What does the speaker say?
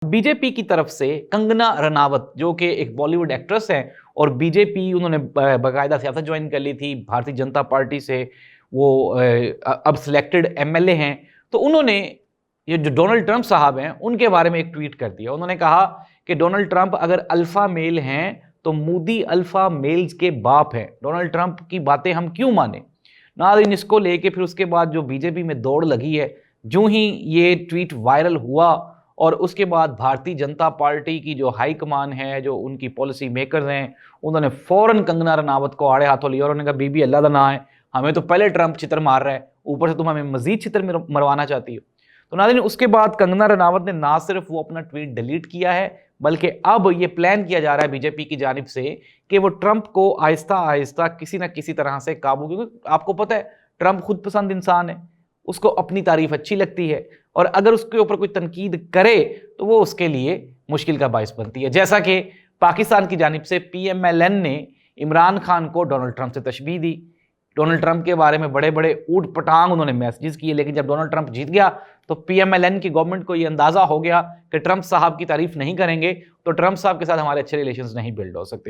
BJP की तरफ से कंगना रनावत जो कि एक बॉलीवुड एक्ट्रेस हैं और बीजेपी उन्होंने बाकायदा सियासत ज्वाइन कर ली थी भारतीय जनता पार्टी से। वो अब सिलेक्टेड एमएलए हैं। तो उन्होंने ये जो डोनाल्ड ट्रंप साहब हैं उनके बारे में एक ट्वीट कर दिया। उन्होंने कहा कि डोनाल्ड ट्रंप अगर अल्फा मेल हैं तो मोदी अल्फा मेल्स के बाप हैं। डोनाल्ड ट्रंप की बातें हम क्यों माने। नाज़रीन, इसको लेके फिर उसके बाद जो बीजेपी में दौड़ लगी है, जो ही ये ट्वीट वायरल हुआ और उसके बाद भारतीय जनता पार्टी की जो हाई कमान है, जो उनकी पॉलिसी मेकर्स हैं, उन्होंने फौरन कंगना रनावत को आड़े हाथों लिया और उन्होंने कहा बीबी अल्लाह दा ना है, हमें तो पहले ट्रंप छितर मार रहा है, ऊपर से तुम हमें मजीद छितर मरवाना चाहती हो। तो नाज़रीन, उसके बाद कंगना रनावत ने ना सिर्फ वो अपना ट्वीट डिलीट किया है, बल्कि अब ये प्लान किया जा रहा है बीजेपी की जानिब से कि वो ट्रंप को आहिस्ता आहिस्ता किसी ना किसी तरह से काबू, क्योंकि आपको पता है ट्रंप खुद पसंद इंसान है, उसको अपनी तारीफ अच्छी लगती है और अगर उसके ऊपर कोई तनकीद करे तो वो उसके लिए मुश्किल का बायस बनती है। जैसा कि पाकिस्तान की जानिब से पीएमएलएन ने इमरान खान को डोनाल्ड ट्रंप से तशबीह दी। डोनाल्ड ट्रंप के बारे में बड़े बड़े ऊट पटांग उन्होंने मैसेजेस किए, लेकिन जब डोनाल्ड ट्रंप जीत गया तो पीएमएलएन की गवर्नमेंट को यह अंदाजा हो गया कि ट्रंप साहब की तारीफ नहीं करेंगे तो ट्रंप साहब के साथ हमारे अच्छे रिलेशंस नहीं बिल्ड हो सकते।